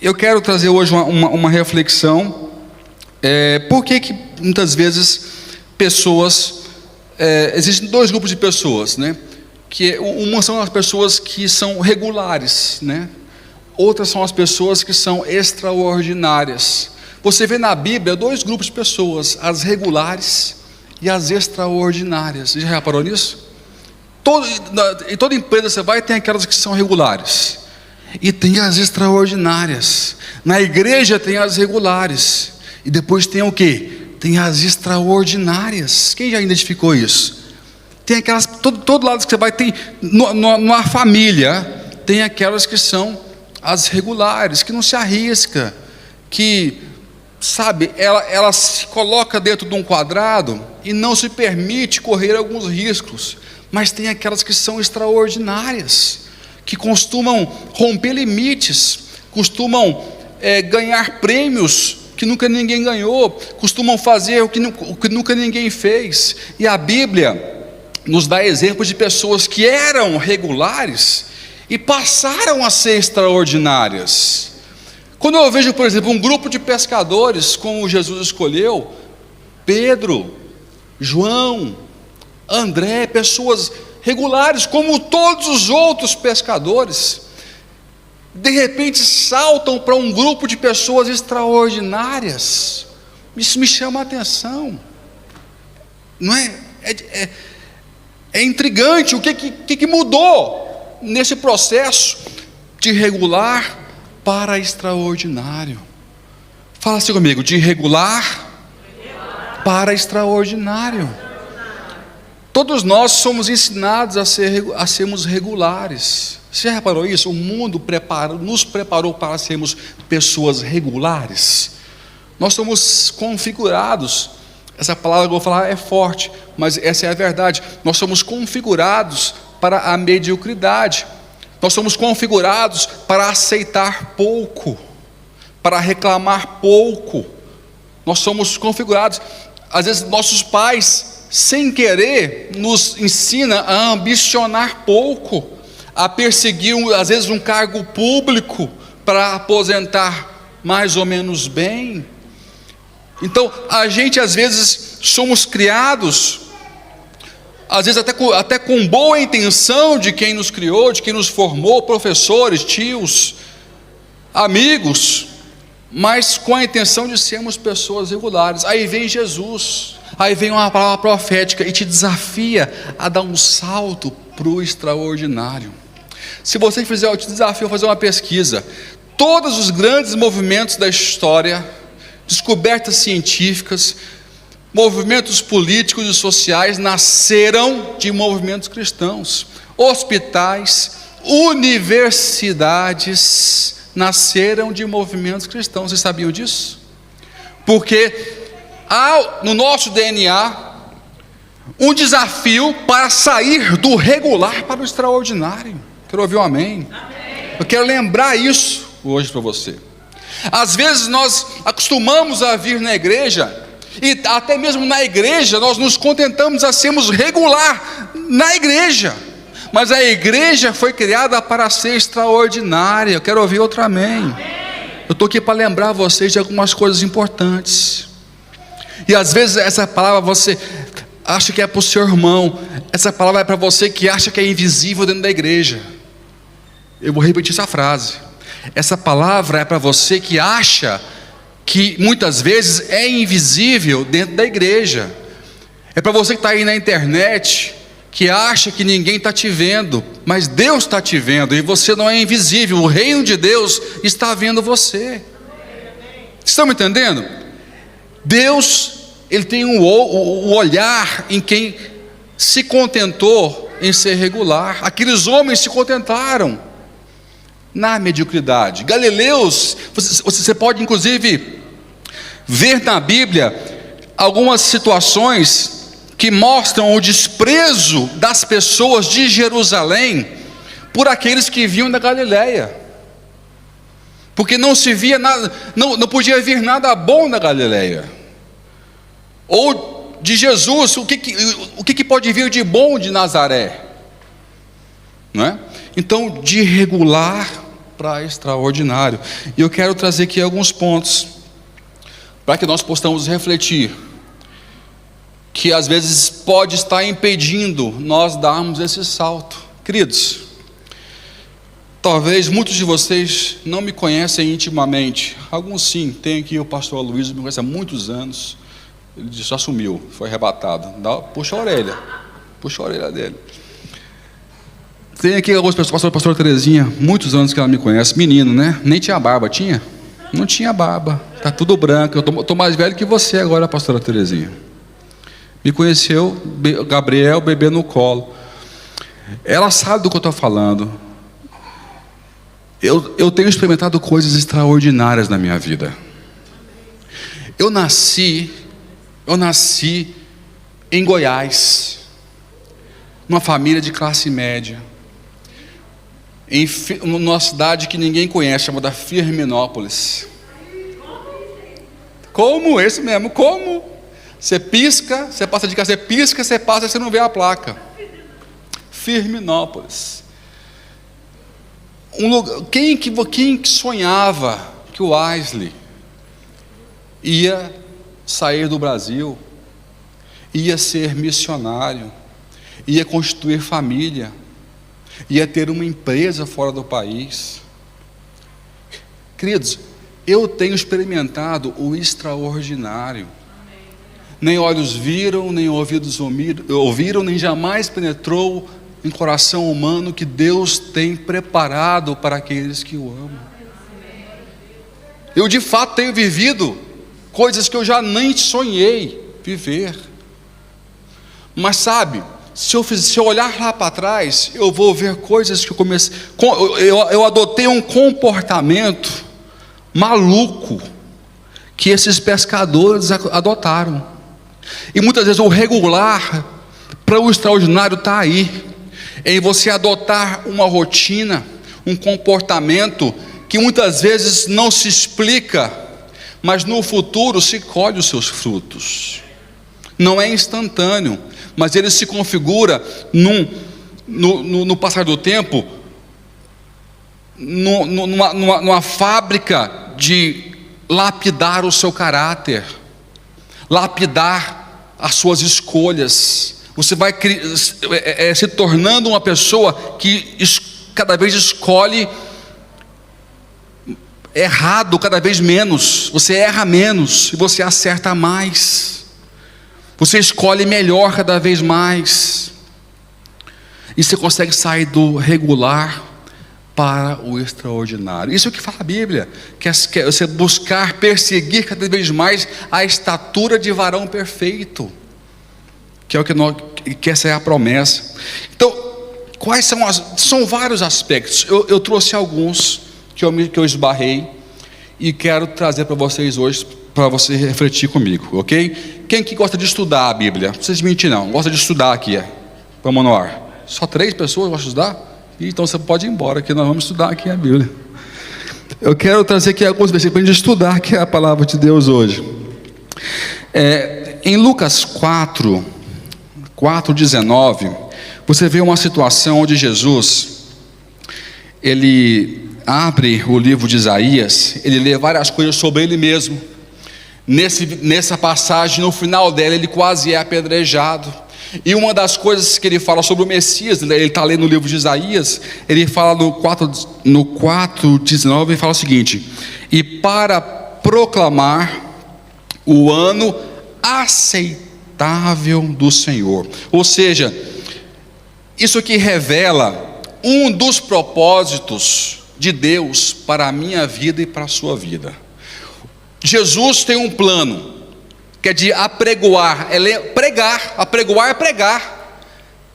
Eu quero trazer hoje uma reflexão. Por que muitas vezes existem dois grupos de pessoas, né? Uma são as pessoas que são regulares, né? Outras são as pessoas que são extraordinárias. Você vê na Bíblia dois grupos de pessoas: as regulares e as extraordinárias. Você já reparou nisso? Em toda empresa você vai, tem aquelas que são regulares e tem as extraordinárias. Na igreja tem as regulares e depois tem o quê? Tem as extraordinárias. Quem já identificou isso? Tem aquelas, todo lado que você vai, tem numa família, tem aquelas que são as regulares, que não se arrisca, que, sabe, ela se coloca dentro de um quadrado e não se permite correr alguns riscos. Mas tem aquelas que são extraordinárias, que costumam romper limites, costumam ganhar prêmios que nunca ninguém ganhou, costumam fazer o que nunca ninguém fez. E a Bíblia nos dá exemplos de pessoas que eram regulares e passaram a ser extraordinárias. Quando eu vejo, por exemplo, um grupo de pescadores como Jesus escolheu, Pedro, João, André, pessoas regulares como todos os outros pescadores, de repente saltam para um grupo de pessoas extraordinárias. Isso me chama a atenção, não é? É intrigante. O que mudou nesse processo de regular para extraordinário? Fala assim comigo: de regular para extraordinário. Todos nós somos ensinados a sermos regulares. Você já reparou isso? O mundo nos preparou para sermos pessoas regulares. Nós somos configurados. Essa palavra que eu vou falar é forte, mas essa é a verdade. Nós somos configurados para a mediocridade. Nós somos configurados para aceitar pouco, para reclamar pouco. Nós somos configurados. Às vezes nossos pais, sem querer, nos ensina a ambicionar pouco, a perseguir às vezes um cargo público para aposentar mais ou menos bem. Então a gente às vezes somos criados, às vezes até com boa intenção de quem nos criou, de quem nos formou, professores, tios, amigos, mas com a intenção de sermos pessoas regulares. Aí vem Jesus, aí vem uma palavra profética e te desafia a dar um salto para o extraordinário. Se você fizer, eu te desafio a fazer uma pesquisa. Todos os grandes movimentos da história, descobertas científicas, movimentos políticos e sociais nasceram de movimentos cristãos. Hospitais, universidades nasceram de movimentos cristãos. Vocês sabiam disso? Porque há no nosso DNA um desafio para sair do regular para o extraordinário. Quero ouvir um amém? Amém. Eu quero lembrar isso hoje para você. Às vezes nós acostumamos a vir na igreja, e até mesmo na igreja nós nos contentamos a sermos regular na igreja, mas a igreja foi criada para ser extraordinária. Eu quero ouvir outro amém. Eu estou aqui para lembrar vocês de algumas coisas importantes. E às vezes essa palavra você acha que é para o seu irmão, essa palavra é para você que acha que é invisível dentro da igreja. Eu vou repetir essa frase. Essa palavra é para você que acha que muitas vezes é invisível dentro da igreja. É para você que está aí na internet, que acha que ninguém está te vendo, mas Deus está te vendo, e você não é invisível. O reino de Deus está vendo você. Estão me entendendo? Deus, Ele tem o olhar em quem se contentou em ser regular. Aqueles homens se contentaram na mediocridade. Galileus, você pode inclusive ver na Bíblia algumas situações que mostram o desprezo das pessoas de Jerusalém por aqueles que vinham da Galileia, porque não se via nada, não podia vir nada bom da Galileia, ou de Jesus. O que pode vir de bom de Nazaré, não é? Então, de regular para extraordinário. E eu quero trazer aqui alguns pontos para que nós possamos refletir, que às vezes pode estar impedindo nós darmos esse salto. Queridos, talvez muitos de vocês não me conhecem intimamente, alguns sim. Tem aqui o pastor Aloysio, me conhece há muitos anos. Ele já sumiu, foi arrebatado. Puxa a orelha dele. Tem aqui algumas pessoas, pastora Terezinha, muitos anos que ela me conhece, menino, né? Nem tinha barba, tinha? Não tinha barba, tá tudo branco. Eu tô mais velho que você agora, pastora Terezinha. Me conheceu, Gabriel, bebê no colo. Ela sabe do que eu estou falando. Eu tenho experimentado coisas extraordinárias na minha vida. Eu nasci em Goiás, numa família de classe média, numa cidade que ninguém conhece, chamada Firminópolis. Como? Esse mesmo, como? Você pisca, você passa de casa, você pisca, você passa, você não vê a placa. Firminópolis. Um lugar, quem sonhava que o Wesley ia sair do Brasil, ia ser missionário, ia constituir família, ia ter uma empresa fora do país? Queridos, eu tenho experimentado o extraordinário. Nem olhos viram, nem ouvidos ouviram, nem jamais penetrou em coração humano que Deus tem preparado para aqueles que o amam. Eu de fato tenho vivido coisas que eu já nem sonhei viver. Mas sabe, se eu olhar lá para trás, eu vou ver coisas que eu comecei. Eu adotei um comportamento maluco que esses pescadores adotaram. E muitas vezes o regular para o extraordinário está aí, em você adotar uma rotina, um comportamento que muitas vezes não se explica, mas no futuro se colhe os seus frutos. Não é instantâneo, mas ele se configura no passar do tempo, numa fábrica de lapidar o seu caráter, lapidar as suas escolhas. Você vai se tornando uma pessoa que cada vez escolhe errado, cada vez menos. Você erra menos e você acerta mais. Você escolhe melhor cada vez mais. E você consegue sair do regular para o extraordinário. Isso é o que fala a Bíblia, que é você buscar, perseguir cada vez mais a estatura de varão perfeito, que é o que essa é a promessa. Então, quais são vários aspectos. Eu trouxe alguns que eu esbarrei e quero trazer para vocês hoje, para você refletir comigo, ok? Quem que gosta de estudar a Bíblia? Não precisa mentir não, gosta de estudar aqui, vamos no ar. Só 3 pessoas gostam de estudar? Então você pode ir embora, que nós vamos estudar aqui a Bíblia. Eu quero trazer aqui alguns versículos para a gente estudar aqui a palavra de Deus hoje. Em Lucas 4:19, você vê uma situação onde Jesus, ele abre o livro de Isaías, ele lê várias coisas sobre ele mesmo. Nessa passagem, no final dela, ele quase é apedrejado. E uma das coisas que ele fala sobre o Messias, ele está lendo no livro de Isaías, ele fala no 4:19, ele fala o seguinte: e para proclamar o ano aceitável do Senhor. Ou seja, isso aqui revela um dos propósitos de Deus para a minha vida e para a sua vida. Jesus tem um plano, que é de apregoar, pregar. Apregoar é pregar.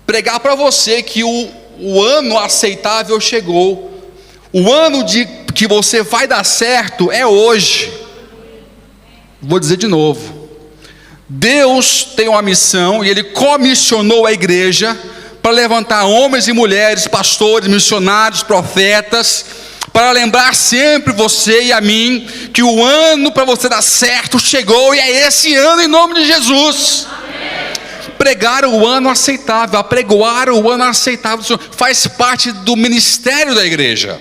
Pregar para você que o ano aceitável chegou. O ano que você vai dar certo é hoje. Vou dizer de novo. Deus tem uma missão e Ele comissionou a igreja para levantar homens e mulheres, pastores, missionários, profetas, para lembrar sempre você e a mim que o ano para você dar certo chegou, e é esse ano em nome de Jesus. Amém. Pregar o ano aceitável, apregoar o ano aceitável do Senhor, faz parte do ministério da igreja.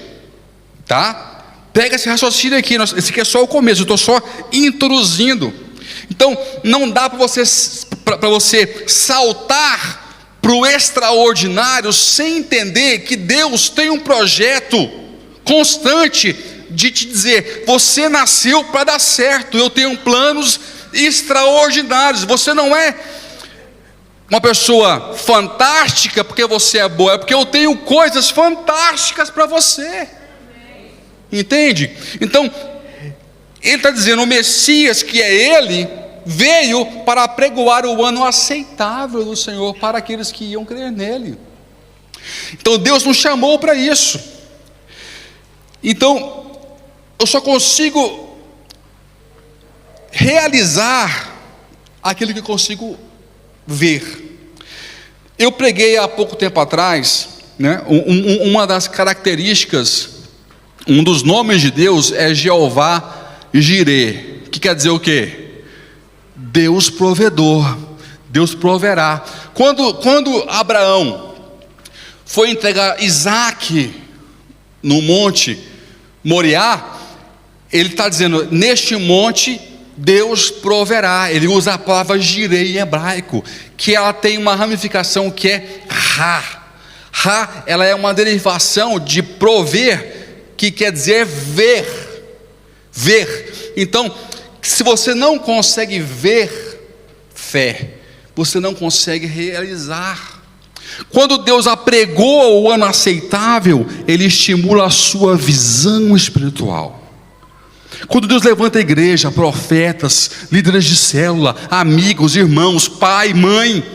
tá? Pega esse raciocínio aqui, esse aqui é só o começo, eu estou só introduzindo. Então, não dá para você saltar para o extraordinário sem entender que Deus tem um projeto constante de te dizer: você nasceu para dar certo, eu tenho planos extraordinários. Você não é uma pessoa fantástica porque você é boa, é porque eu tenho coisas fantásticas para você. Entende? Então, ele está dizendo: o Messias, que é ele, veio para apregoar o ano aceitável do Senhor para aqueles que iam crer nele. Então Deus nos chamou para isso. Então eu só consigo realizar aquilo que eu consigo ver. Eu preguei há pouco tempo atrás, né, uma das características, um dos nomes de Deus é Jeová Jireh, que quer dizer o quê? Deus provedor, Deus proverá. Quando Abraão foi entregar Isaac no monte Moriá, ele está dizendo: neste monte Deus proverá. Ele usa a palavra Jireh em hebraico, que ela tem uma ramificação que é Ra. Ra, ela é uma derivação de prover, que quer dizer ver. Ver. Então, se você não consegue ver fé, você não consegue realizar. Quando Deus apregou o ano aceitável, Ele estimula a sua visão espiritual. Quando Deus levanta a igreja, profetas, líderes de célula, amigos, irmãos, pai, mãe,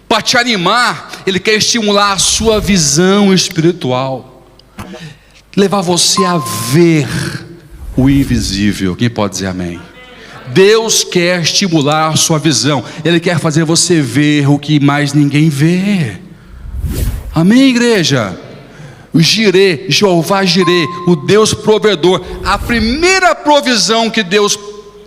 para te animar, Ele quer estimular a sua visão espiritual, levar você a ver o invisível. Quem pode dizer amém? Deus quer estimular a sua visão. Ele quer fazer você ver o que mais ninguém vê. Amém, igreja? O Jireh, Jeová Jireh, o Deus provedor. A primeira provisão que Deus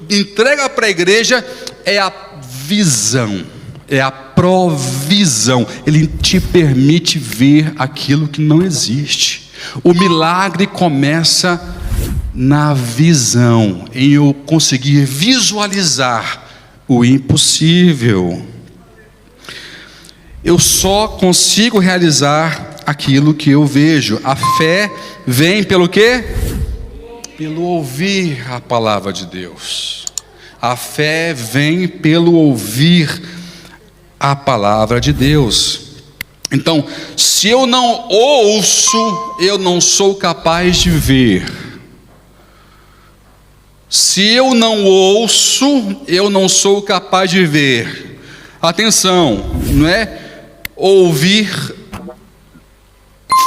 entrega para a igreja é a visão, é a provisão. Ele te permite ver aquilo que não existe. O milagre começa na visão, em eu conseguir visualizar o impossível. Eu só consigo realizar aquilo que eu vejo. A fé vem pelo quê? Pelo ouvir a palavra de Deus. A fé vem pelo ouvir a palavra de Deus. Então, se eu não ouço, eu não sou capaz de ver. Se eu não ouço, eu não sou capaz de ver. Atenção, não é ouvir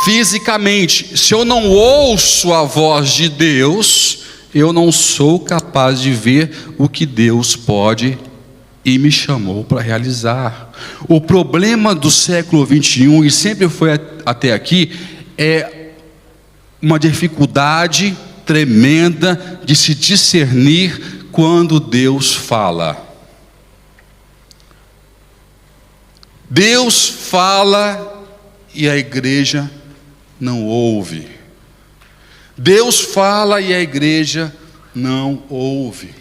fisicamente. Se eu não ouço a voz de Deus, eu não sou capaz de ver o que Deus pode e me chamou para realizar. O problema do século 21, e sempre foi até aqui, é uma dificuldade tremenda de se discernir quando Deus fala. Deus fala e a igreja não ouve. Deus fala e a igreja não ouve.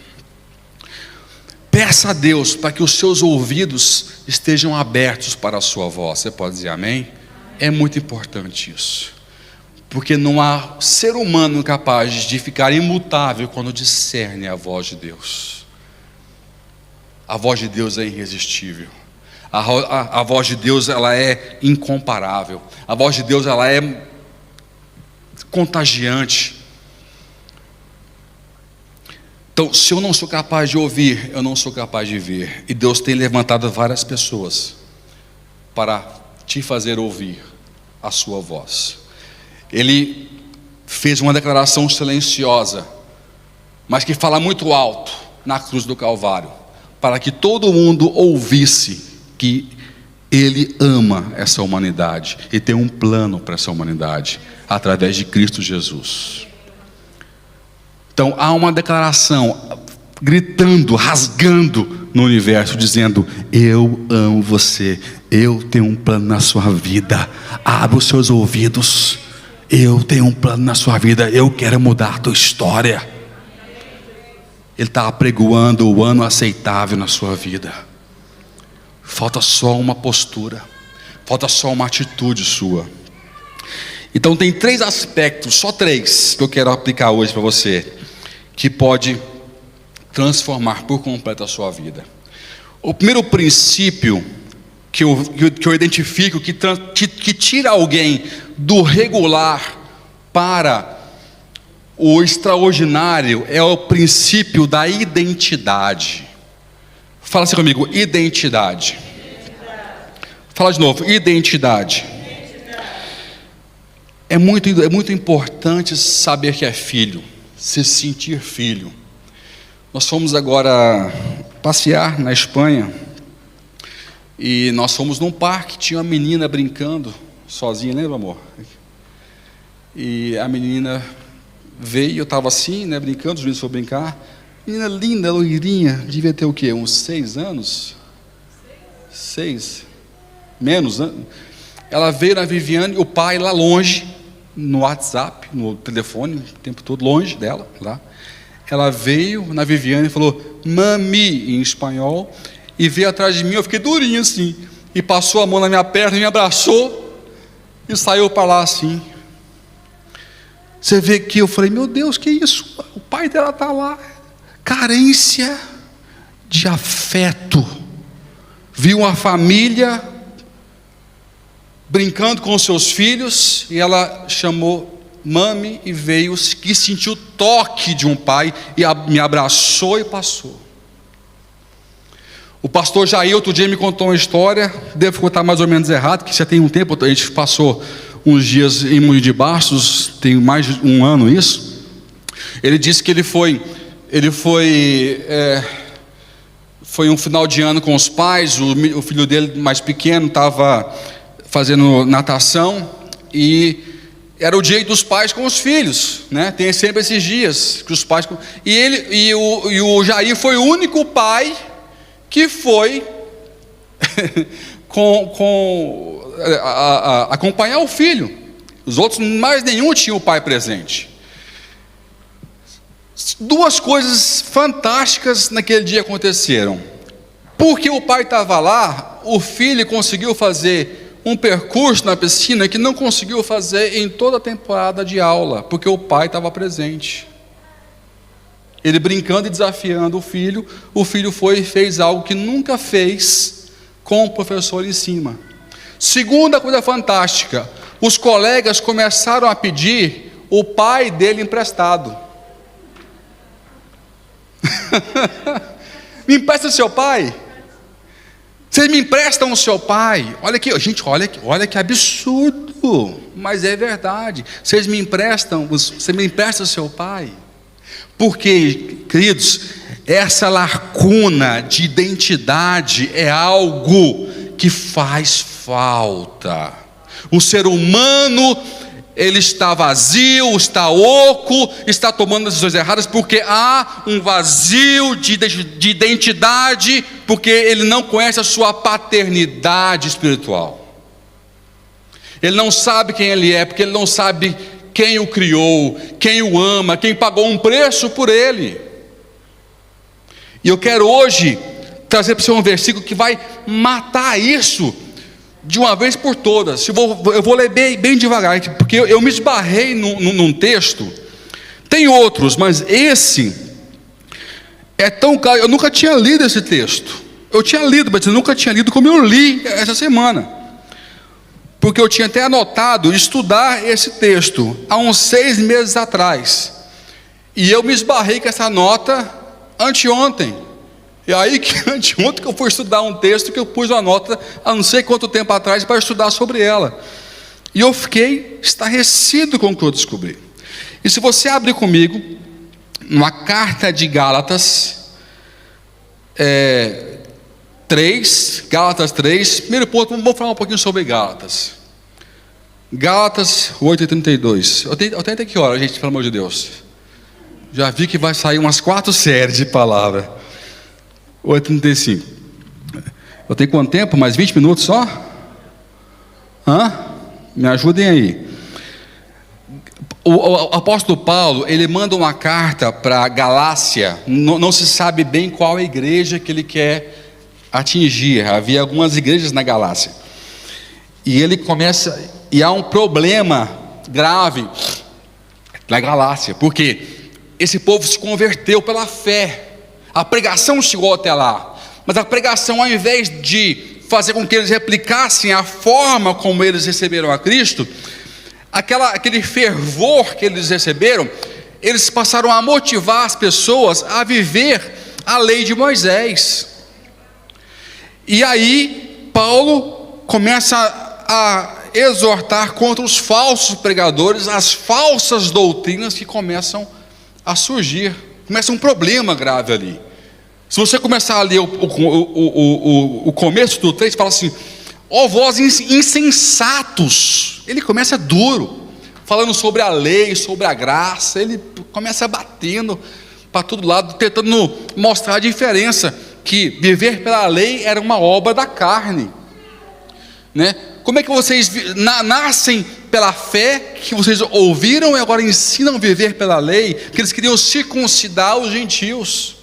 Peça a Deus para que os seus ouvidos estejam abertos para a sua voz. Você pode dizer amém? É muito importante isso. Porque não há ser humano capaz de ficar imutável quando discerne a voz de Deus. A voz de Deus é irresistível. A voz de Deus, ela é incomparável. A voz de Deus, ela é contagiante. Então, se eu não sou capaz de ouvir, eu não sou capaz de ver. E Deus tem levantado várias pessoas para te fazer ouvir a sua voz. Ele fez uma declaração silenciosa, mas que fala muito alto na cruz do Calvário, para que todo mundo ouvisse que Ele ama essa humanidade e tem um plano para essa humanidade através de Cristo Jesus. Então há uma declaração gritando, rasgando no universo, dizendo: eu amo você, eu tenho um plano na sua vida. Abra os seus ouvidos. eu tenho um plano na sua vida, eu quero mudar a tua história. Ele está apregoando o ano aceitável na sua vida. Falta só uma postura, falta só uma atitude sua. Então tem 3 aspectos, só 3, que eu quero aplicar hoje para você, que pode transformar por completo a sua vida. O primeiro princípio que eu identifico, que tira alguém do regular para o extraordinário, é o princípio da identidade. Fala assim comigo, identidade. Fala de novo, identidade. É muito importante saber que é filho, se sentir filho. Nós fomos agora passear na Espanha, e nós fomos num parque, tinha uma menina brincando sozinha, lembra, amor? E a menina veio, eu estava assim, né, brincando, os meninos foram brincar. Menina linda, loirinha, devia ter o quê? Uns 6 anos? 6? Menos, né? Ela veio na Viviane, o pai lá longe, no WhatsApp, no telefone, o tempo todo longe dela, lá. Ela veio na Viviane e falou, mami, em espanhol, e veio atrás de mim, eu fiquei durinho assim, e passou a mão na minha perna, e me abraçou, e saiu para lá assim. Você vê que eu falei, meu Deus, que isso? O pai dela está lá. Carência de afeto. Viu uma família brincando com seus filhos, e ela chamou mami e veio, que sentiu o toque de um pai, e me abraçou e passou. O pastor Jair outro dia me contou uma história, devo contar mais ou menos errado, que já tem um tempo, a gente passou uns dias em Moinho de Bastos, tem mais de 1 ano isso. Ele disse que ele foi um final de ano com os pais, o filho dele mais pequeno estava fazendo natação, e era o dia dos pais com os filhos, né? Tem sempre esses dias que os pais, e o Jair foi o único pai que foi acompanhar o filho. Os outros, mais nenhum tinha o pai presente. 2 coisas fantásticas naquele dia aconteceram. Porque o pai estava lá, o filho conseguiu fazer um percurso na piscina que não conseguiu fazer em toda a temporada de aula, porque o pai estava presente. Ele brincando e desafiando o filho foi e fez algo que nunca fez com o professor em cima. Segunda coisa fantástica, os colegas começaram a pedir o pai dele emprestado. Me empresta o seu pai? Vocês me emprestam o seu pai? Olha aqui, gente, olha que absurdo, mas é verdade. Você me empresta o seu pai? Porque, queridos, essa lacuna de identidade é algo que faz falta. O ser humano, ele está vazio, está oco, está tomando decisões erradas, porque há um vazio de identidade, porque ele não conhece a sua paternidade espiritual. Ele não sabe quem ele é, porque ele não sabe quem o criou, quem o ama, quem pagou um preço por ele. E eu quero hoje trazer para você um versículo que vai matar isso de uma vez por todas. Eu vou ler bem devagar, porque eu me esbarrei num texto. Tem outros, mas esse é tão claro. Eu nunca tinha lido esse texto. Eu tinha lido, mas eu nunca tinha lido como eu li essa semana, porque eu tinha até anotado estudar esse texto há uns 6 meses atrás, e eu me esbarrei com essa nota anteontem. E aí que anteontem que eu fui estudar um texto, que eu pus uma nota há não sei quanto tempo atrás para estudar sobre ela, e eu fiquei estarrecido com o que eu descobri. E se você abrir comigo numa carta de Gálatas 3, Gálatas 3, primeiro ponto, vamos falar um pouquinho sobre Gálatas. Gálatas 8:32. Eu tenho até que hora, gente, pelo amor de Deus. Já vi que vai sair umas 4 séries de palavra. 8:35. Eu tenho quanto tempo? Mais 20 minutos só? Me ajudem aí. O apóstolo Paulo, ele manda uma carta para Galácia, não se sabe bem qual igreja que ele quer atingir. Havia algumas igrejas na Galácia, e ele começa, e há um problema grave na Galácia, porque esse povo se converteu pela fé, a pregação chegou até lá, mas a pregação, ao invés de fazer com que eles replicassem a forma como eles receberam a Cristo, aquele fervor que eles receberam, eles passaram a motivar as pessoas a viver a lei de Moisés. E aí Paulo começa a exortar contra os falsos pregadores, as falsas doutrinas que começam a surgir. Começa um problema grave ali. Se você começar a ler o começo do texto, fala assim: ó vós insensatos. Ele começa duro, falando sobre a lei, sobre a graça. Ele começa batendo para todo lado, tentando mostrar a diferença, que viver pela lei era uma obra da carne, né? Como é que vocês nascem pela fé que vocês ouviram e agora ensinam a viver pela lei? Que eles queriam circuncidar os gentios.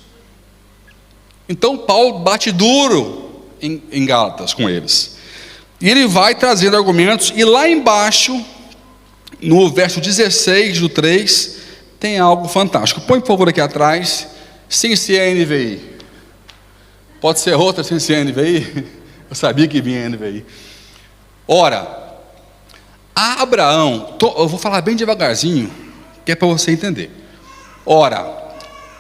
Então Paulo bate duro em Gálatas com eles, e ele vai trazendo argumentos. E lá embaixo, no verso 16 do 3, tem algo fantástico. Põe por favor aqui atrás, sem ser a NVI. Pode ser outra sem ser a NVI? Eu sabia que vinha a NVI. Ora, a Abraão, eu vou falar bem devagarzinho, que é para você entender. Ora,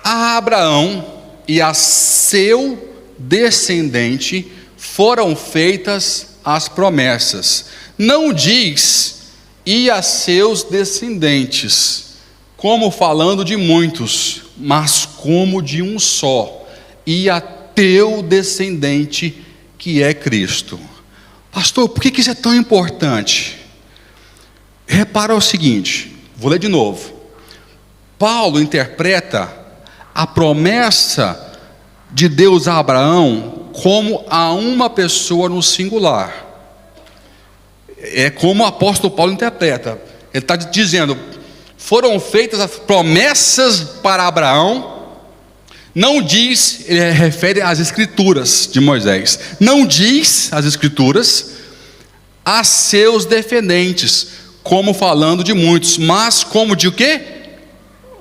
a Abraão e a seu descendente foram feitas as promessas. Não diz e a seus descendentes, como falando de muitos, mas como de um só, e a teu descendente, que é Cristo. Pastor, por que isso é tão importante? Repara o seguinte, vou ler de novo. Paulo interpreta a promessa de Deus a Abraão como a uma pessoa no singular. É como o apóstolo Paulo interpreta. Ele está dizendo: foram feitas as promessas para Abraão. Não diz, ele refere às escrituras de Moisés. Não diz as escrituras a seus descendentes, como falando de muitos, mas como de o quê?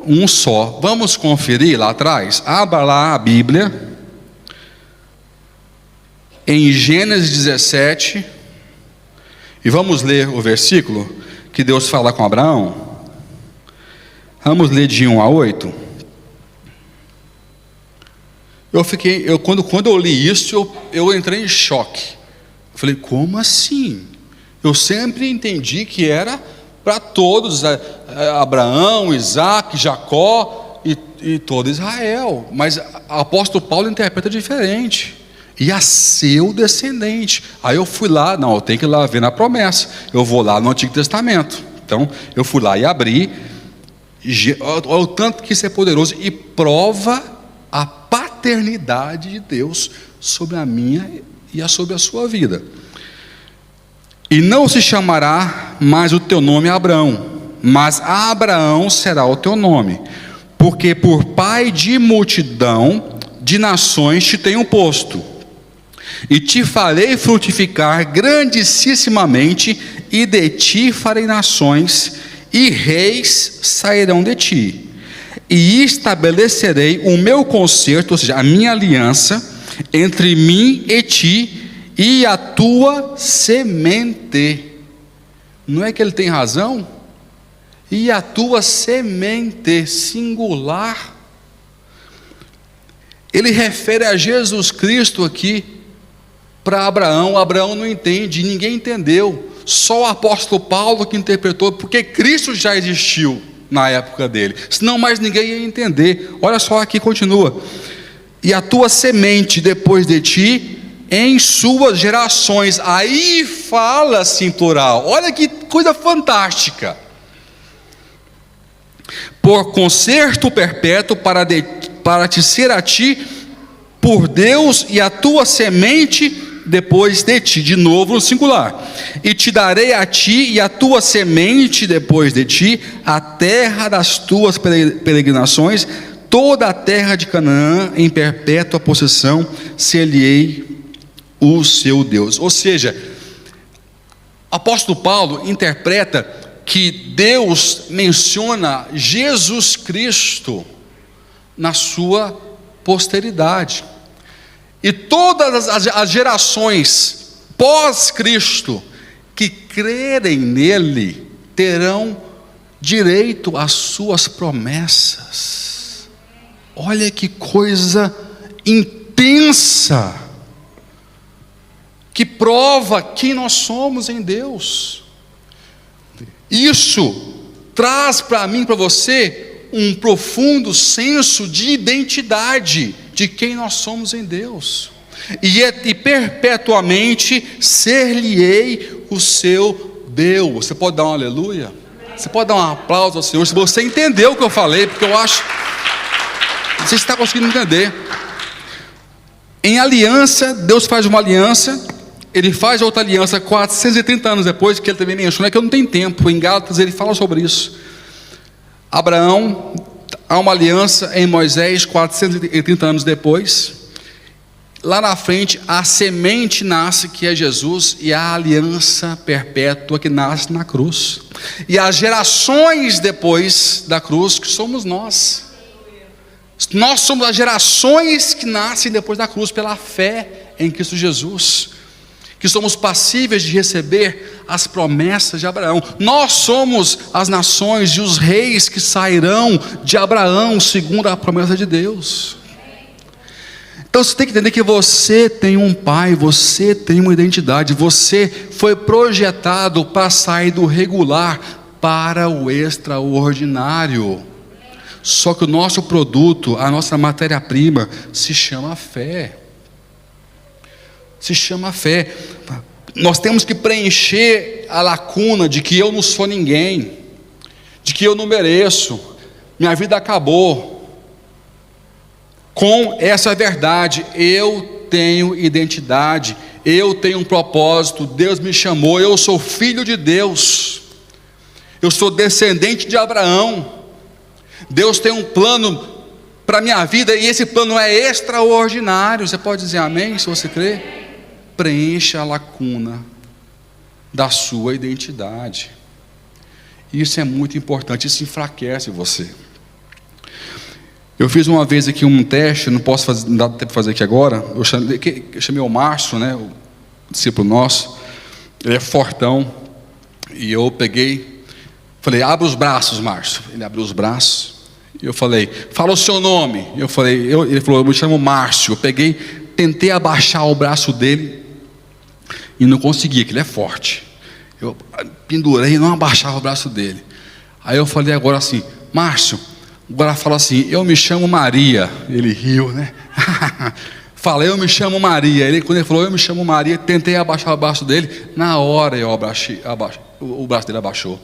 Um só. Vamos conferir lá atrás. Abra lá a Bíblia, em Gênesis 17, e vamos ler o versículo que Deus fala com Abraão. Vamos ler de 1 a 8. Quando eu li isso, eu entrei em choque. Eu falei: como assim? Eu sempre entendi que era para todos, Abraão, Isaac, Jacó e todo Israel. Mas o apóstolo Paulo interpreta diferente. E a seu descendente. Aí eu fui lá, não, eu tenho que ir lá ver na promessa. Eu vou lá no Antigo Testamento. Então eu fui lá e abri. Olha o tanto que isso é poderoso, e prova a paternidade de Deus sobre a minha e sobre a sua vida. E não se chamará mais o teu nome Abraão, mas Abraão será o teu nome, porque por pai de multidão de nações te tenho posto, e te farei frutificar grandissimamente, e de ti farei nações, e reis sairão de ti. E estabelecerei o meu concerto, ou seja, a minha aliança, entre mim e ti, e a tua semente. Não é que ele tem razão? E a tua semente, singular. Ele refere a Jesus Cristo aqui para Abraão. Abraão não entende, ninguém entendeu. Só o apóstolo Paulo que interpretou, porque Cristo já existiu na época dele, senão mais ninguém ia entender. Olha só, aqui continua: e a tua semente depois de ti, em suas gerações. Aí fala-se em plural. Olha que coisa fantástica. Por concerto perpétuo, para te ser a ti por Deus, e a tua semente depois de ti, de novo no singular, e te darei a ti e a tua semente depois de ti, a terra das tuas peregrinações, toda a terra de Canaã em perpétua possessão, ser-lhe-ei o seu Deus. Ou seja, o apóstolo Paulo interpreta que Deus menciona Jesus Cristo na sua posteridade. E todas as gerações pós-Cristo que crerem nele terão direito às suas promessas. Olha que coisa intensa, que prova quem nós somos em Deus. Isso traz para mim, para você, um profundo senso de identidade de quem nós somos em Deus, e perpetuamente ser-lhe-ei o seu Deus. Você pode dar um aleluia? Você pode dar um aplauso ao Senhor, se você entendeu o que eu falei, porque eu acho, você está conseguindo entender. Em aliança, Deus faz uma aliança, ele faz outra aliança 430 anos depois, que ele também menciona, que eu não tenho tempo. Em Gálatas ele fala sobre isso. Abraão, há uma aliança em Moisés 430 anos depois. Lá na frente a semente nasce, que é Jesus, e a aliança perpétua que nasce na cruz, e as gerações depois da cruz, que somos nós. Nós somos as gerações que nascem depois da cruz, pela fé em Cristo Jesus, que somos passíveis de receber as promessas de Abraão. Nós somos as nações e os reis que sairão de Abraão, segundo a promessa de Deus. Então você tem que entender que você tem um pai, você tem uma identidade, você foi projetado para sair do regular para o extraordinário. Só que o nosso produto, a nossa matéria-prima, se chama fé. Se chama fé. Nós temos que preencher a lacuna de que eu não sou ninguém, de que eu não mereço, minha vida acabou. Com essa verdade, eu tenho identidade, eu tenho um propósito, Deus me chamou, eu sou filho de Deus, eu sou descendente de Abraão. Deus tem um plano para a minha vida, e esse plano é extraordinário. Você pode dizer amém, se você crê? Preencha a lacuna da sua identidade. Isso é muito importante, isso enfraquece você. Eu fiz uma vez aqui um teste, não posso fazer, não dá tempo de fazer aqui agora. Eu chamei o Márcio, né, o discípulo nosso, ele é fortão, e eu peguei, falei, abre os braços, Márcio. Ele abriu os braços, e eu falei, fala o seu nome. Ele falou, eu me chamo Márcio. Eu peguei, tentei abaixar o braço dele, e não consegui, que ele é forte. Eu pendurei e não abaixava o braço dele. Aí eu falei agora assim, Márcio, agora fala assim, eu me chamo Maria. Ele riu, né? Falei, eu me chamo Maria. Quando ele falou, eu me chamo Maria, tentei abaixar o braço dele. Na hora eu abaixei, o braço dele abaixou.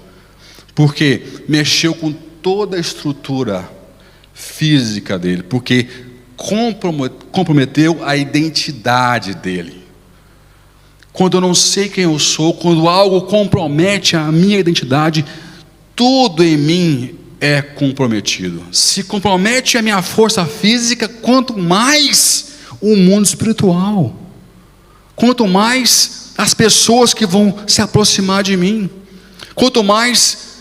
Porque mexeu com toda a estrutura física dele. Porque comprometeu a identidade dele. Quando eu não sei quem eu sou, quando algo compromete a minha identidade, tudo em mim é comprometido. Se compromete a minha força física, quanto mais o mundo espiritual, quanto mais as pessoas que vão se aproximar de mim, quanto mais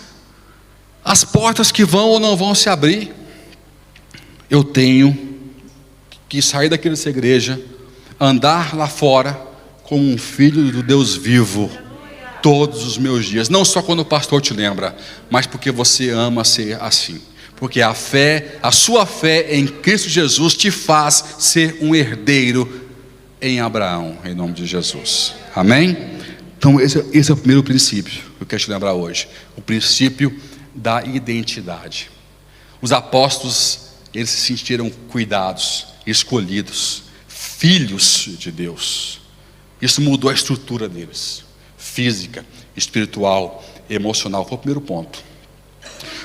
as portas que vão ou não vão se abrir. Eu tenho que sair dessa igreja, andar lá fora como um filho do Deus vivo todos os meus dias, não só quando o pastor te lembra, mas porque você ama ser assim, porque a fé, a sua fé em Cristo Jesus te faz ser um herdeiro em Abraão, em nome de Jesus, amém? Então esse é o primeiro princípio que eu quero te lembrar hoje, o princípio da identidade. Os apóstolos, eles se sentiram cuidados, escolhidos, filhos de Deus. Isso mudou a estrutura deles, física, espiritual, emocional. Foi o primeiro ponto.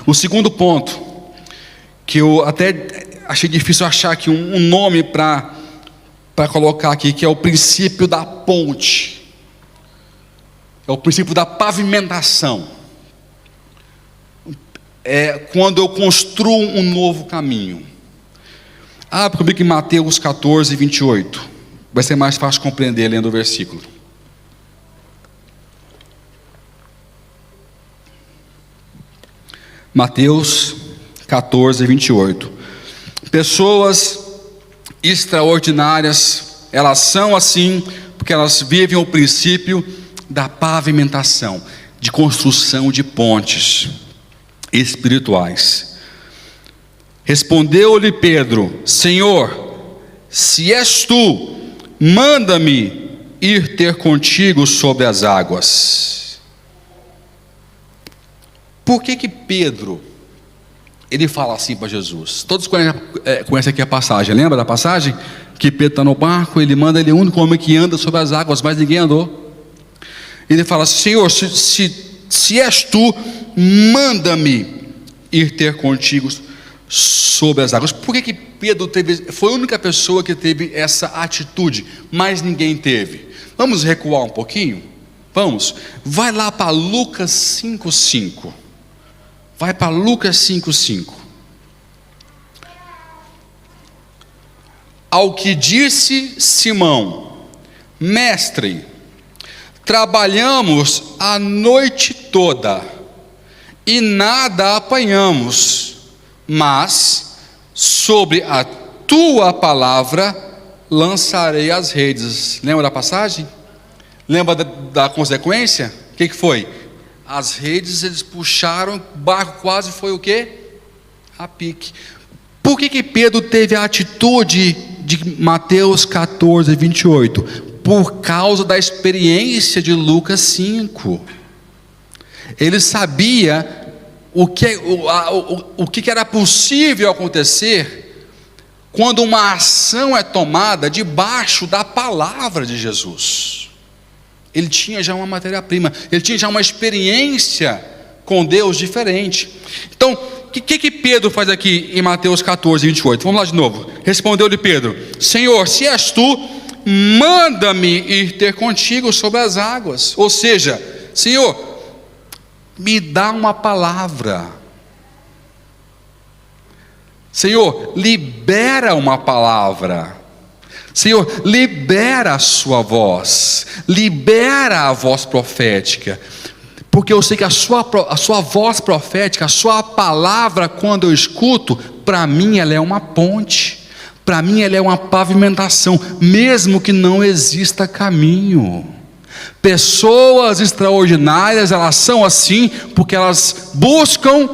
O segundo ponto, que eu até achei difícil achar aqui um nome para para colocar aqui, que é o princípio da ponte, é o princípio da pavimentação. É quando eu construo um novo caminho. Abre comigo em Mateus 14, 28. Vai ser mais fácil compreender lendo o versículo. Mateus 14, 28. Pessoas extraordinárias, elas são assim, porque elas vivem o princípio da pavimentação, de construção de pontes espirituais. Respondeu-lhe Pedro: Senhor, se és tu, manda-me ir ter contigo sobre as águas. Por que Pedro, ele fala assim para Jesus? Todos conhecem aqui a passagem, lembra da passagem? Que Pedro está no barco, ele manda, ele é o único homem que anda sobre as águas, mas ninguém andou. Ele fala: Senhor, se és tu, manda-me ir ter contigo sobre as águas. Por que Pedro foi a única pessoa que teve essa atitude, mas ninguém teve? Vamos recuar um pouquinho? Vamos, vai lá para Lucas 5,5. Vai para Lucas 5,5. Ao que disse Simão: Mestre, trabalhamos a noite toda e nada apanhamos, mas sobre a tua palavra lançarei as redes. Lembra da passagem? Lembra da consequência? O que foi? As redes eles puxaram, o barco quase foi o quê? A pique. Por que Pedro teve a atitude de Mateus 14, 28? Por causa da experiência de Lucas 5. Ele sabia o que era possível acontecer quando uma ação é tomada debaixo da palavra de Jesus. Ele tinha já uma matéria-prima, ele tinha já uma experiência com Deus diferente. Então, o que Pedro faz aqui em Mateus 14, 28? Vamos lá de novo. Respondeu-lhe Pedro: Senhor, se és tu, manda-me ir ter contigo sobre as águas. Ou seja, Senhor, me dá uma palavra. Senhor, libera uma palavra. Senhor, libera a sua voz, libera a voz profética, porque eu sei que a sua voz profética, a sua palavra, quando eu escuto, para mim ela é uma ponte, para mim ela é uma pavimentação, mesmo que não exista caminho. Pessoas extraordinárias, elas são assim, porque elas buscam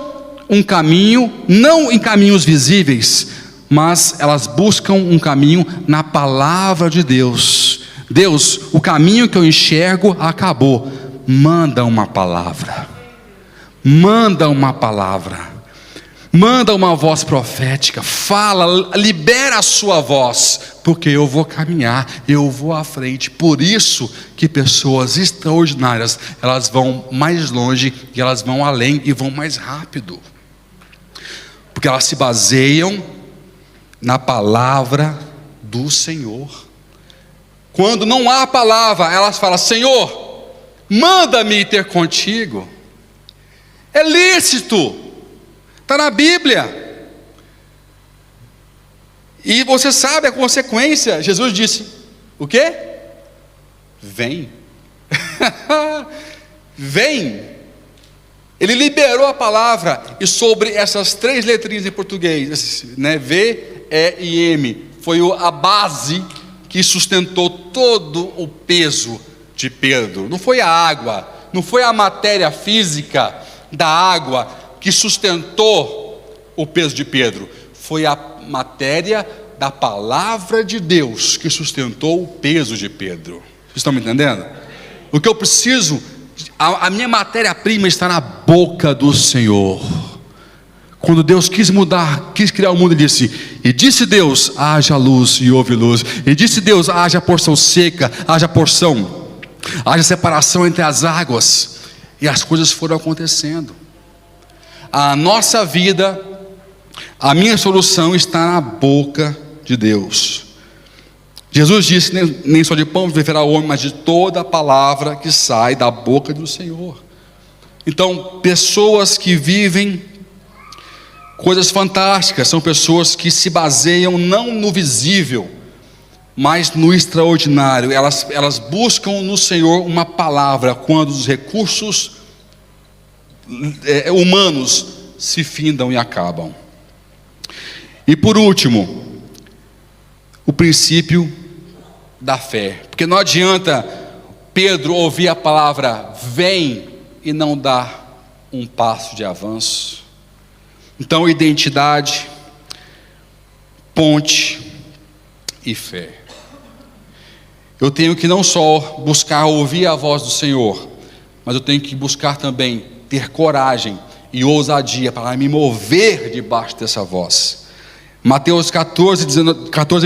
um caminho, não em caminhos visíveis, mas elas buscam um caminho na palavra de Deus. Deus, o caminho que eu enxergo acabou, manda uma palavra, manda uma palavra, manda uma voz profética, fala, libera a sua voz, porque eu vou caminhar, eu vou à frente. Por isso que pessoas extraordinárias, elas vão mais longe, e elas vão além, e vão mais rápido, porque elas se baseiam na palavra do Senhor. Quando não há palavra, elas falam: Senhor, manda-me ter contigo. É lícito, está na Bíblia. E você sabe a consequência. Jesus disse: o quê? Vem. Vem. Ele liberou a palavra, e sobre essas três letrinhas em português, né, V, E e M, foi a base que sustentou todo o peso de Pedro. Não foi a água, não foi a matéria física da água que sustentou o peso de Pedro, foi a matéria da palavra de Deus que sustentou o peso de Pedro. Vocês estão me entendendo? O que eu preciso, a minha matéria-prima está na boca do Senhor. Quando Deus quis mudar, quis criar o mundo, Ele disse: e disse Deus, haja luz, e houve luz. E disse Deus, haja porção seca, haja porção, haja separação entre as águas. E as coisas foram acontecendo. A nossa vida, a minha solução está na boca de Deus. Jesus disse: nem só de pão viverá o homem, mas de toda a palavra que sai da boca do Senhor. Então, pessoas que vivem coisas fantásticas são pessoas que se baseiam não no visível, mas no extraordinário. Elas buscam no Senhor uma palavra quando os recursos humanos se findam e acabam. E por último, o princípio da fé, porque não adianta Pedro ouvir a palavra vem e não dar um passo de avanço. Então, identidade, ponte e fé. Eu tenho que não só buscar ouvir a voz do Senhor, mas eu tenho que buscar também ter coragem e ousadia para me mover debaixo dessa voz. Mateus 14,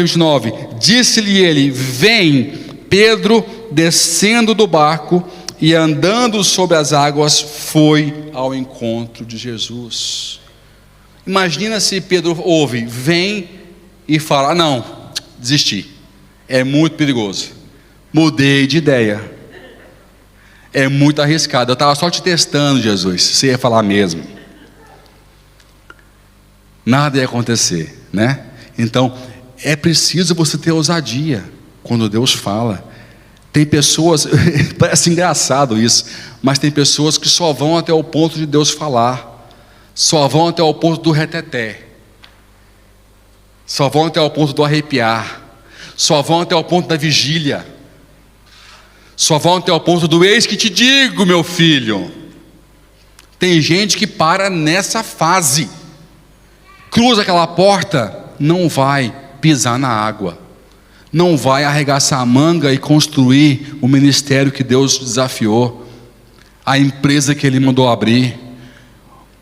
29, disse-lhe ele: vem. Pedro, descendo do barco e andando sobre as águas, foi ao encontro de Jesus. Imagina se Pedro ouve, vem, e fala: não, desisti, é muito perigoso, mudei de ideia, é muito arriscado, eu estava só te testando, Jesus, você ia falar mesmo. Nada ia acontecer, né? Então, é preciso você ter ousadia quando Deus fala. Tem pessoas, parece engraçado isso, mas tem pessoas que só vão até o ponto de Deus falar, só vão até o ponto do reteté, só vão até o ponto do arrepiar, só vão até o ponto da vigília, só vão até o ponto do eis que te digo, meu filho. Tem gente que para nessa fase, cruza aquela porta, não vai pisar na água, não vai arregaçar a manga e construir o ministério que Deus desafiou, a empresa que Ele mandou abrir,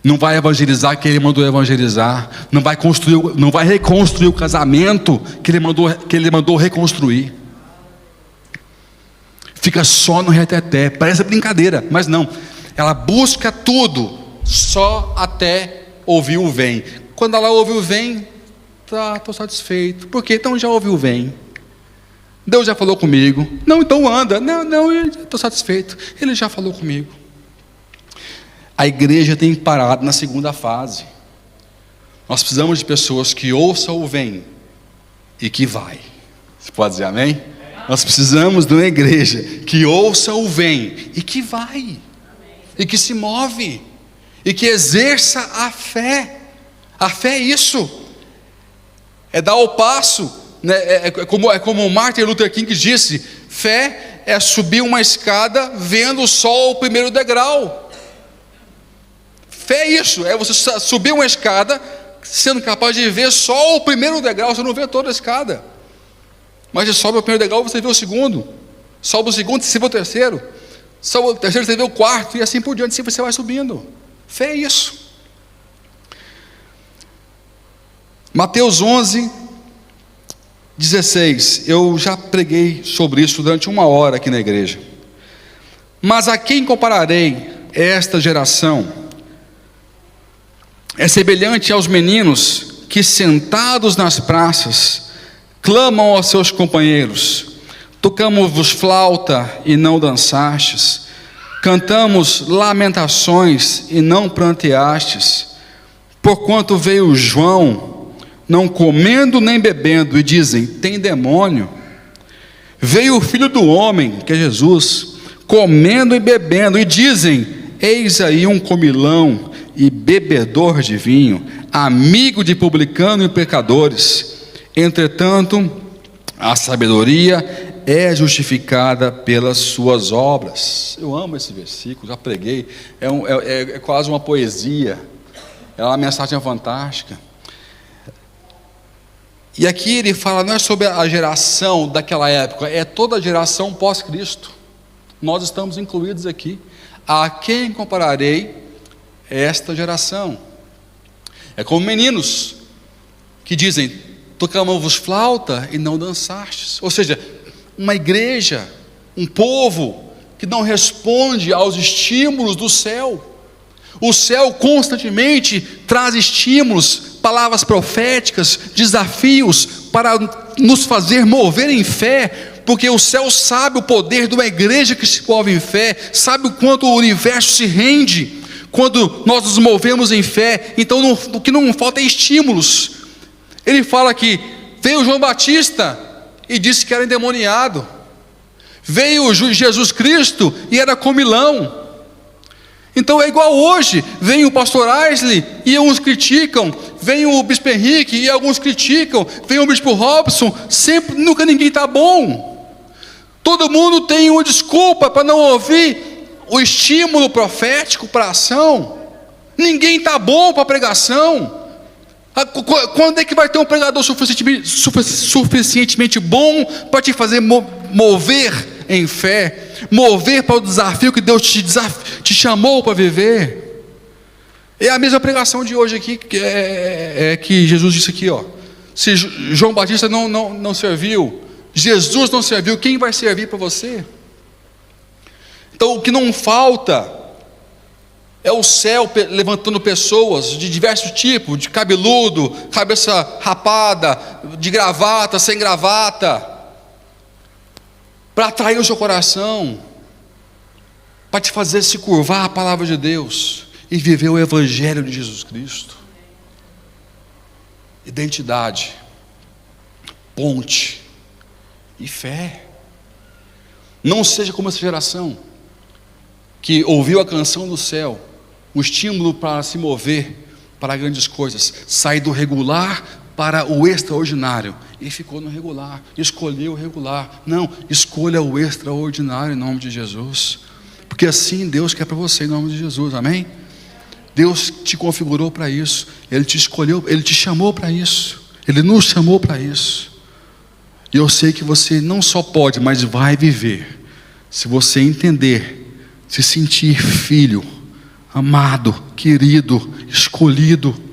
não vai evangelizar que Ele mandou evangelizar, não vai reconstruir o casamento que Ele mandou reconstruir. Fica só no reteté, parece brincadeira, mas não. Ela busca tudo, só até ouvir o vem. Quando ela ouve o vem, estou satisfeito. Por quê? Então já ouviu o vem. Deus já falou comigo. Não, então anda. Não, estou satisfeito. Ele já falou comigo. A igreja tem parado na segunda fase. Nós precisamos de pessoas que ouçam o vem e que vai. Você pode dizer amém? Nós precisamos de uma igreja que ouça o vem e que vai. E que se move. E que exerça a fé. A fé é isso. É dar o passo. É como Martin Luther King disse: fé é subir uma escada vendo só o primeiro degrau. Fé é isso, é você subir uma escada sendo capaz de ver só o primeiro degrau. Você não vê toda a escada, mas você sobe o primeiro degrau, você vê o segundo, sobe o segundo, você vê o terceiro, sobe o terceiro, você vê o quarto, e assim por diante, assim você vai subindo. Fé é isso. Mateus 11, 16, eu já preguei sobre isso durante 1 hora aqui na igreja. Mas a quem compararei esta geração? É semelhante aos meninos que, sentados nas praças, clamam aos seus companheiros: tocamos-vos flauta e não dançastes, cantamos lamentações e não pranteastes. Porquanto veio João, não comendo nem bebendo, e dizem: tem demônio. Veio o Filho do Homem, que é Jesus, comendo e bebendo, e dizem: eis aí um comilão e bebedor de vinho, amigo de publicano e pecadores. Entretanto, a sabedoria é justificada pelas suas obras. Eu amo esse versículo, já preguei. É quase uma poesia, é uma mensagem fantástica. E aqui ele fala, não é sobre a geração daquela época, é toda a geração pós-Cristo. Nós estamos incluídos aqui. A quem compararei esta geração? É como meninos que dizem: tocamos-vos flauta e não dançastes. Ou seja, uma igreja, um povo que não responde aos estímulos do céu. O céu constantemente traz estímulos, palavras proféticas, desafios para nos fazer mover em fé, porque o céu sabe o poder de uma igreja que se move em fé, sabe o quanto o universo se rende quando nós nos movemos em fé. Então o que não falta é estímulos. Ele fala que veio João Batista e disse que era endemoniado, veio Jesus Cristo e era comilão. Então é igual hoje, vem o pastor Aisley e alguns criticam, vem o bispo Henrique e alguns criticam, vem o bispo Robson, nunca ninguém está bom. Todo mundo tem uma desculpa para não ouvir o estímulo profético para a ação. Ninguém está bom para a pregação. Quando é que vai ter um pregador suficientemente bom para te fazer mover em fé, mover para o desafio que Deus te chamou para viver? É a mesma pregação de hoje aqui, que Jesus disse aqui, ó. Se João Batista não serviu, Jesus não serviu, quem vai servir para você? Então o que não falta é o céu levantando pessoas de diversos tipos, de cabeludo, cabeça rapada, de gravata, sem gravata, para atrair o seu coração, para te fazer se curvar à palavra de Deus e viver o evangelho de Jesus Cristo. Identidade, ponte e fé. Não seja como essa geração que ouviu a canção do céu, o estímulo para se mover para grandes coisas, sair do regular para o extraordinário, e ficou no regular, escolheu o regular. Não, escolha o extraordinário em nome de Jesus, porque assim Deus quer para você em nome de Jesus, amém? Deus te configurou para isso, Ele te escolheu, Ele te chamou para isso, Ele nos chamou para isso, e eu sei que você não só pode, mas vai viver, se você entender, se sentir filho, amado, querido, escolhido.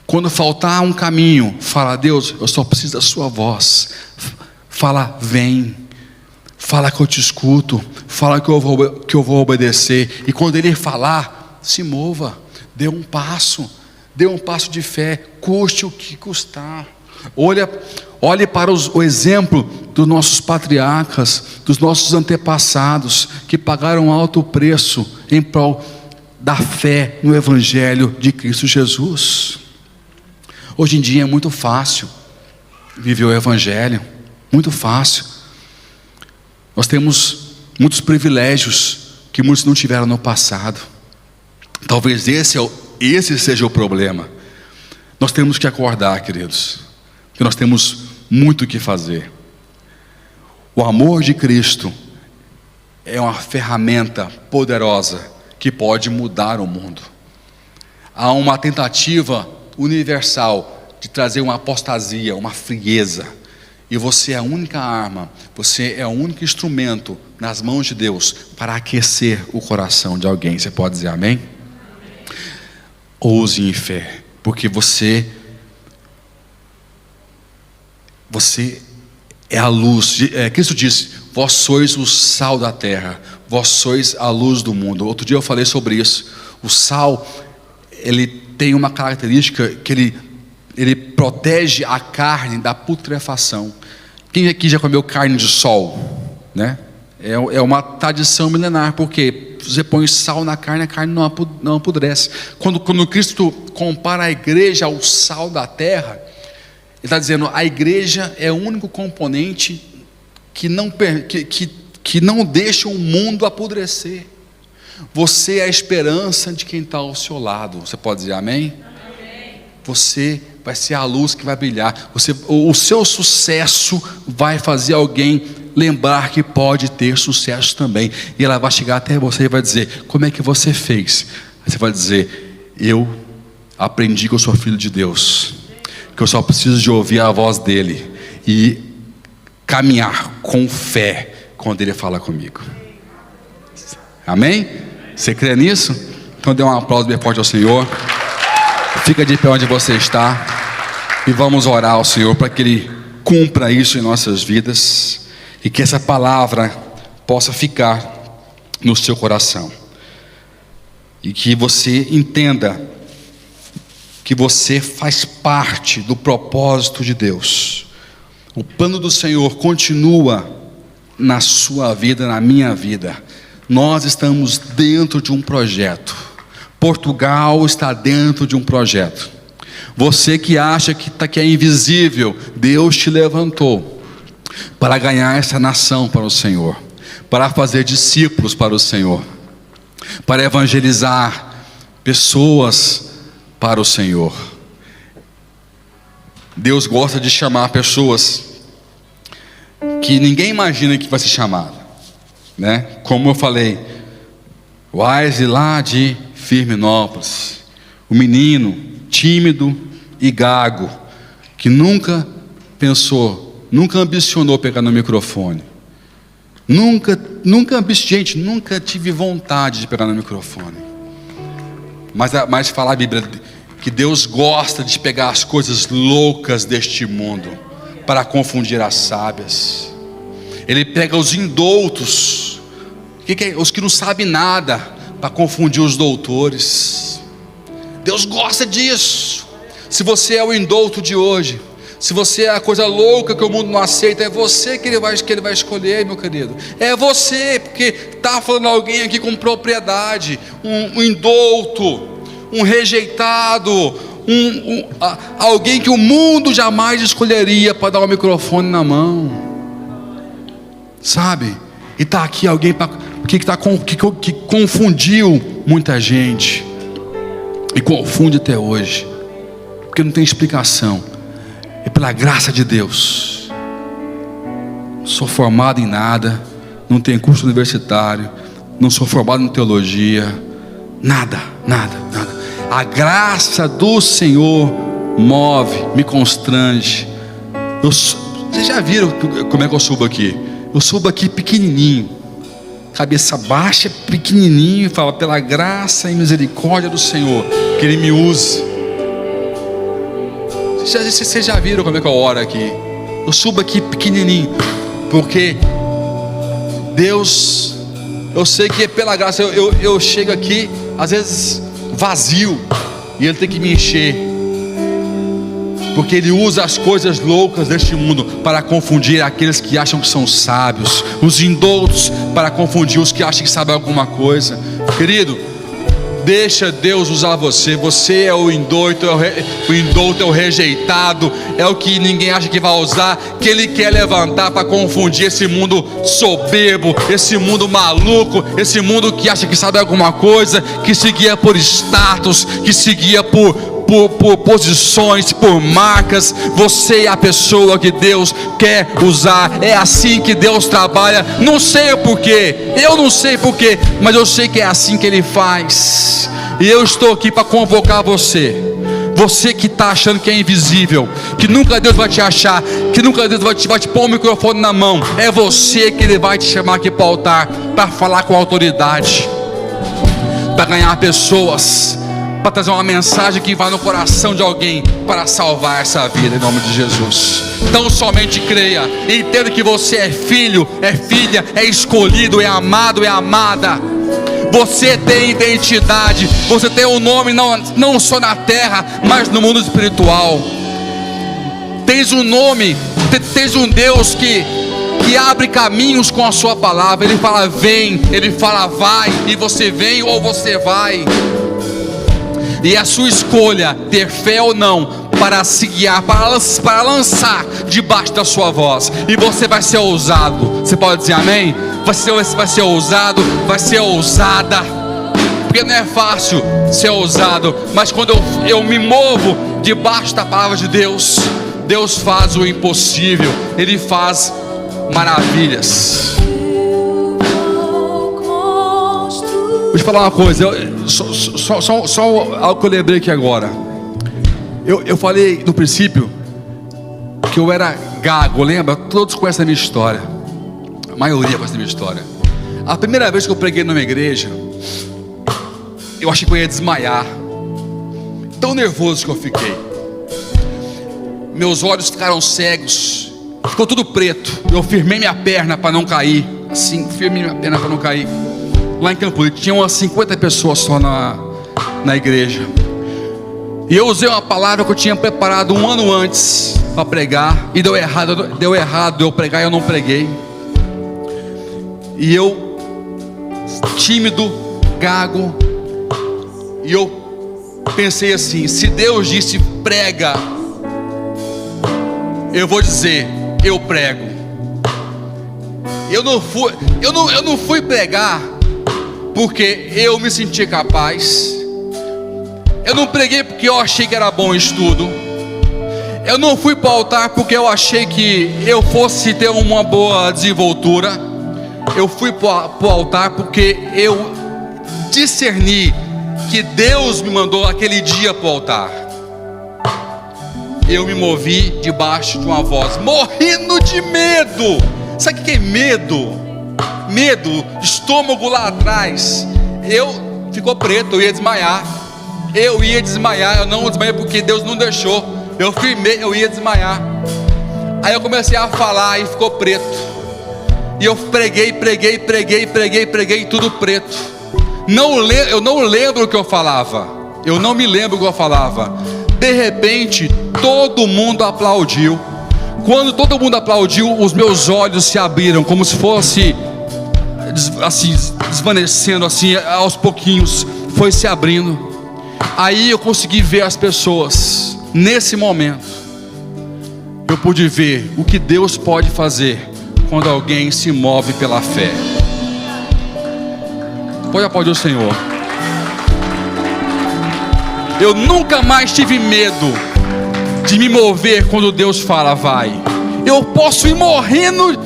Quando faltar um caminho, fala: Deus, eu só preciso da sua voz. Fala: vem. Fala que eu te escuto. Fala que eu vou obedecer. E quando Ele falar, se mova. Dê um passo de fé, custe o que custar. Olhe para o exemplo dos nossos patriarcas, dos nossos antepassados, que pagaram alto preço em prol da fé no Evangelho de Cristo Jesus. Hoje em dia é muito fácil viver o Evangelho, muito fácil. Nós temos muitos privilégios que muitos não tiveram no passado. Talvez esse seja o problema. Nós temos que acordar, queridos, que nós temos muito o que fazer. O amor de Cristo é uma ferramenta poderosa que pode mudar o mundo. Há uma tentativa universal de trazer uma apostasia, uma frieza, e você é a única arma, você é o único instrumento nas mãos de Deus para aquecer o coração de alguém. Você pode dizer amém? Ouse em fé, porque você é a luz. Cristo disse: vós sois o sal da terra, vós sois a luz do mundo. Outro dia eu falei sobre isso. O sal, ele tem uma característica que ele protege a carne da putrefação. Quem aqui já comeu carne de sol? Né? É uma tradição milenar, porque você põe sal na carne, a carne não apodrece. Quando Cristo compara a igreja ao sal da terra, Ele está dizendo: a igreja é o único componente que não deixa o mundo apodrecer. Você é a esperança de quem está ao seu lado. Você pode dizer amém? Amém. Você vai ser a luz que vai brilhar. O seu sucesso vai fazer alguém lembrar que pode ter sucesso também. E ela vai chegar até você e vai dizer: como é que você fez? Você vai dizer: eu aprendi que eu sou filho de Deus, que eu só preciso de ouvir a voz dele e caminhar com fé quando ele fala comigo. Amém? Você crê nisso? Então dê um aplauso bem forte ao Senhor. Fica de pé onde você está e vamos orar ao Senhor para que Ele cumpra isso em nossas vidas e que essa palavra possa ficar no seu coração e que você entenda que você faz parte do propósito de Deus, O plano do Senhor continua na sua vida, na minha vida. Nós estamos dentro de um projeto. Portugal está dentro de um projeto. Você que acha que é invisível, Deus te levantou para ganhar essa nação para o Senhor, para fazer discípulos para o Senhor, para evangelizar pessoas para o Senhor. Deus gosta de chamar pessoas que ninguém imagina que vai ser chamado, né? Como eu falei, o Wesley lá de Firminópolis, o menino tímido e gago, que nunca pensou, nunca ambicionou pegar no microfone, nunca tive vontade de pegar no microfone, mas falar a Bíblia, que Deus gosta de pegar as coisas loucas deste mundo, para confundir as sábias. Ele pega os indoutos, os que não sabem nada, para confundir os doutores. Deus gosta disso. Se você é o indouto de hoje, se você é a coisa louca que o mundo não aceita, é você que ele vai escolher, meu querido. É você, porque está falando alguém aqui com propriedade, um indouto, um rejeitado, alguém que o mundo jamais escolheria para dar um microfone na mão, sabe? E está aqui alguém que confundiu muita gente, e confunde até hoje, porque não tem explicação. É pela graça de Deus. Não sou formado em nada, não tenho curso universitário, não sou formado em teologia, nada. A graça do Senhor move, me constrange. Vocês já viram como é que eu subo aqui? Eu subo aqui pequenininho, cabeça baixa, pequenininho, e falo, pela graça e misericórdia do Senhor, que Ele me use. Vocês já viram como é que eu oro aqui? Eu subo aqui pequenininho, porque Deus, eu sei que é pela graça. Eu chego aqui às vezes vazio, e Ele tem que me encher, porque Ele usa as coisas loucas deste mundo para confundir aqueles que acham que são sábios, os indoutos para confundir os que acham que sabem alguma coisa. Querido, deixa Deus usar você. Você é o indouto, é o rejeitado, é o que ninguém acha que vai usar, que Ele quer levantar para confundir esse mundo soberbo, esse mundo maluco, esse mundo que acha que sabe alguma coisa, que se guia por status, que se guia por posições, por marcas. Você é a pessoa que Deus quer usar. É assim que Deus trabalha. Não sei o porquê, eu não sei porquê, mas eu sei que é assim que Ele faz. E eu estou aqui para convocar você. Você que está achando que é invisível, que nunca Deus vai te achar, que nunca Deus vai te pôr o microfone na mão. É você que Ele vai te chamar aqui para o altar, para falar com autoridade, para ganhar pessoas, para trazer uma mensagem que vai no coração de alguém, para salvar essa vida, em nome de Jesus. Então somente creia, entenda que você é filho, é filha, é escolhido, é amado, é amada. Você tem identidade, você tem um nome não só na terra, mas no mundo espiritual. Tens um nome, tens um Deus que abre caminhos com a sua palavra. Ele fala vem, Ele fala vai, e você vem ou você vai. E a sua escolha, ter fé ou não, para se guiar, para lançar debaixo da sua voz. E você vai ser ousado. Você pode dizer amém? Você vai ser ousado, vai ser ousada. Porque não é fácil ser ousado, mas quando eu me movo debaixo da palavra de Deus, Deus faz o impossível. Ele faz maravilhas. Vou te falar uma coisa, só algo que eu lembrei aqui agora. Eu falei no princípio que eu era gago, lembra? Todos conhecem a minha história, a maioria conhece a minha história. A primeira vez que eu preguei numa igreja, eu achei que eu ia desmaiar, tão nervoso que eu fiquei. Meus olhos ficaram cegos, ficou tudo preto. Eu firmei minha perna para não cair, assim, firmei minha perna para não cair. Lá em Campo Limpo, tinha umas 50 pessoas só na igreja. E eu usei uma palavra que eu tinha preparado um ano antes. para pregar, e deu errado eu pregar, eu não preguei. E eu, tímido, gago, e eu pensei assim: se Deus disse prega, eu vou dizer, eu prego. Eu não fui pregar porque eu me senti capaz. Eu não preguei porque eu achei que era bom o estudo. Eu não fui para o altar porque eu achei que eu fosse ter uma boa desenvoltura. Eu fui para o altar porque eu discerni que Deus me mandou aquele dia para o altar. Eu me movi debaixo de uma voz, morrendo de medo. Sabe o que é medo? Medo, estômago lá atrás. Ficou preto, eu ia desmaiar. Eu não desmaiei porque Deus não deixou. Eu firmei, eu ia desmaiar. Aí eu comecei a falar e ficou preto. E eu preguei, tudo preto. Eu não lembro o que eu falava. Eu não me lembro o que eu falava. De repente, todo mundo aplaudiu. Quando todo mundo aplaudiu, os meus olhos se abriram, como se fosse assim, desvanecendo assim, aos pouquinhos, foi se abrindo. Aí eu consegui ver as pessoas. Nesse momento, eu pude ver o que Deus pode fazer quando alguém se move pela fé. Pode aplaudir o Senhor. Eu nunca mais tive medo de me mover quando Deus fala vai. Eu posso ir morrendo,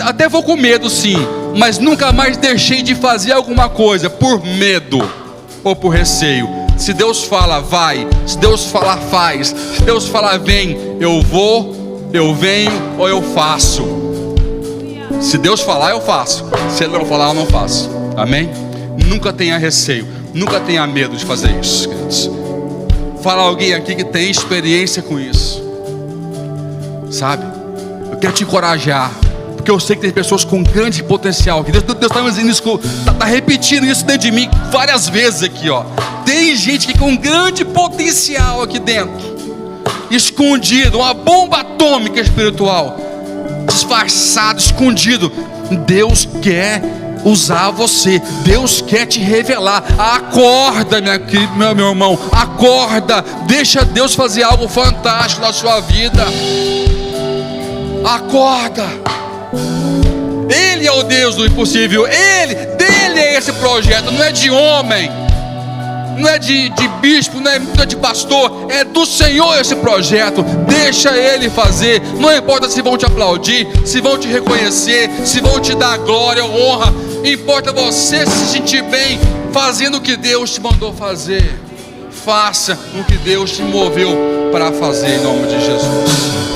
até vou com medo sim, mas nunca mais deixei de fazer alguma coisa por medo ou por receio. Se Deus fala vai, se Deus falar faz, se Deus falar vem, eu vou, eu venho ou eu faço. Se Deus falar eu faço, se Ele não falar eu não faço. Amém? Nunca tenha receio, nunca tenha medo de fazer isso, queridos. Fala alguém aqui que tem experiência com isso, sabe? Eu quero te encorajar, porque eu sei que tem pessoas com grande potencial. Deus está me dizendo isso, está repetindo isso dentro de mim várias vezes aqui, ó. Tem gente que com grande potencial aqui dentro, escondido, uma bomba atômica espiritual, disfarçado, escondido. Deus quer usar você, Deus quer te revelar. Acorda, meu irmão, acorda, deixa Deus fazer algo fantástico na sua vida. Acorda. Ele é o Deus do impossível, dele é esse projeto, não é de homem, não é de bispo, não é de pastor, é do Senhor esse projeto. Deixa Ele fazer. Não importa se vão te aplaudir, se vão te reconhecer, se vão te dar glória ou honra. Importa você se sentir bem fazendo o que Deus te mandou fazer. Faça o que Deus te moveu para fazer, em nome de Jesus.